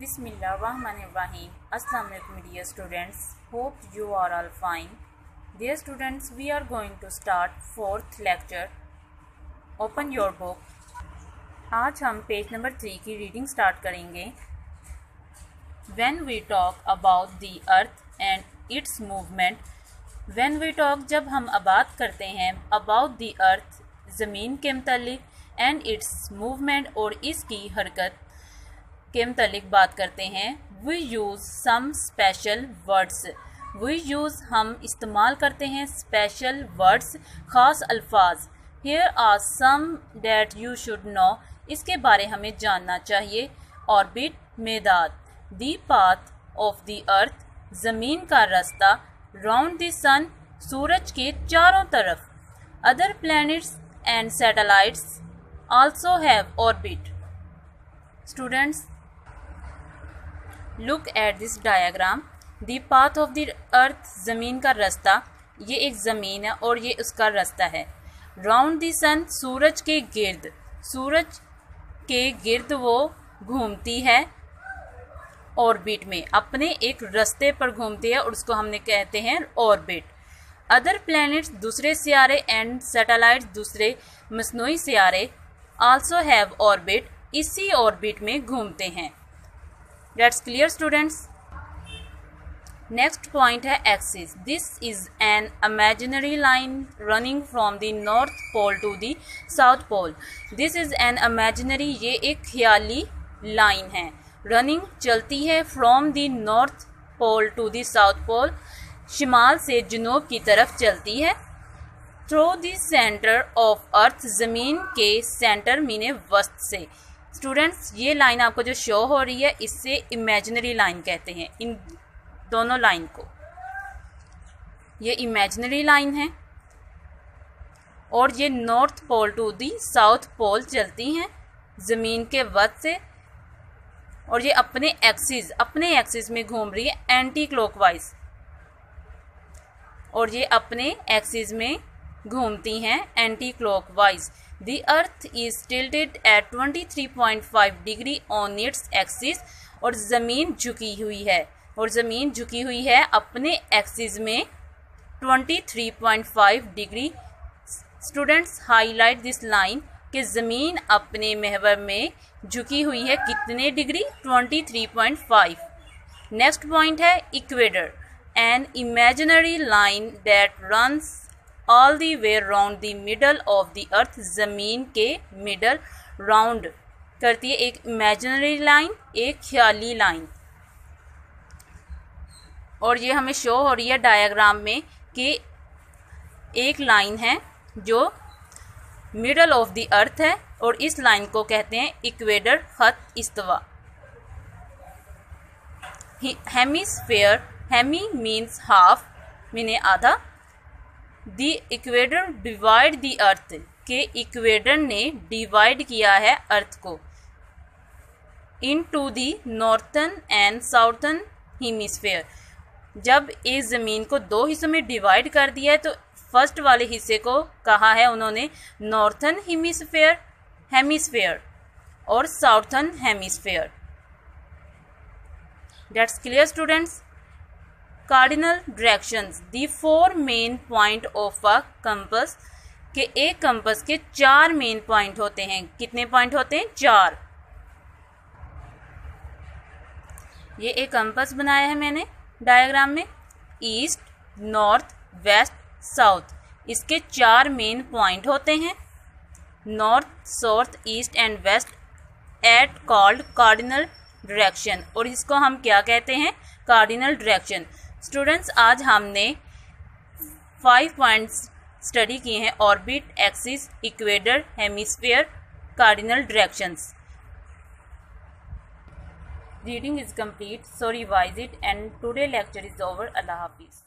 Bismillahirrahmanirrahim. Assalamu alaikum dear students. Hope you are all fine. Dear students, we are going to start 4th lecture. Open your book. आज हम page number 3 की reading start करेंगे. When we talk about the earth and its movement, when we talk जब हम बात करते हैं about the earth ज़मीन के मुतालिक and its movement और इसकी हरकत के मुतालिक बात करते हैं. We use some special words. We use हम इस्तेमाल करते हैं special words ख़ास अल्फाज. Here are some that you should know. इसके बारे हमें जानना चाहिए. Orbit मेदाद. The path of the earth ज़मीन का रास्ता. Round the sun सूरज के चारों तरफ. Other planets and satellites also have orbit. Students, look at this diagram. The path of the earth ज़मीन का रास्ता. ये एक ज़मीन है और ये उसका रास्ता है. Round the sun सूरज के गिर्द. सूरज के गिर्द वो घूमती है ऑर्बिट में, अपने एक रास्ते पर घूमती है और उसको हमने कहते हैं ऑर्बिट. अदर प्लैनेट्स दूसरे सियारे एंड सैटेलाइट्स दूसरे मसनूई सियारे आल्सो हैव ऑर्बिट इसी ऑर्बिट में घूमते हैं. That's clear students. Next point है axis. This is an imaginary line running from the north pole to the south pole. This is an imaginary ये एक ख्याली लाइन है. Running चलती है from the north pole to the south pole. शिमाल से जुनूब की तरफ चलती है. Through the center of earth ज़मीन के सेंटर मीने वस्त से. स्टूडेंट्स, ये लाइन आपको जो शो हो रही है इससे इमेजिनरी लाइन कहते हैं. इन दोनों लाइन को ये इमेजिनरी लाइन है और ये north pole to the south pole चलती हैं ज़मीन के वक्त से और ये अपने एक्सिस में घूम रही है एंटी क्लॉकवाइज और ये अपने एक्सिस में घूमती हैं anti clockwise. The earth is tilted at 23.5 degree on its axis और ज़मीन झुकी हुई है अपने एक्सिस में 23.5 degree. Students, highlight this line कि ज़मीन अपने महवर में झुकी हुई है कितने डिग्री? 23.5. नेक्स्ट पॉइंट है equator. An imaginary line that runs all the way round the middle of the earth ज़मीन के मिडल राउंड करती है एक इमेजिनरी लाइन, एक ख्याली लाइन. और ये हमें शो हो रही है डायग्राम में कि एक लाइन है जो मिडल ऑफ द अर्थ है और इस लाइन को कहते हैं इक्वेटर खत इस्तवा. हेमिस्फेयर. हेमी मीन्स हाफ, मीने आधा. दी इक्वेटर डिवाइड दी अर्थ के इक्वेटर ने डिवाइड किया है अर्थ को into the northern and southern hemisphere. जब इस ज़मीन को दो हिस्सों में डिवाइड कर दिया है तो फर्स्ट वाले हिस्से को कहा है उन्होंने नॉर्थन हेमिस्फेयर और southern hemisphere. That's clear students. Cardinal directions. The 4 main point of a compass के एक कंपस के 4 मेन पॉइंट होते हैं. कितने पॉइंट होते हैं? 4. ये एक कंपस बनाया है मैंने डायग्राम में. East, north, west, south. इसके 4 मेन पॉइंट होते हैं. North, south, east and west are called cardinal direction और इसको हम क्या कहते हैं? Cardinal direction. स्टूडेंट्स, आज हमने 5 पॉइंट्स स्टडी किए हैं. Orbit, axis, equator, hemisphere, cardinal directions. Reading is complete, so revise it and today lecture is over. अल्लाह हाफिज़.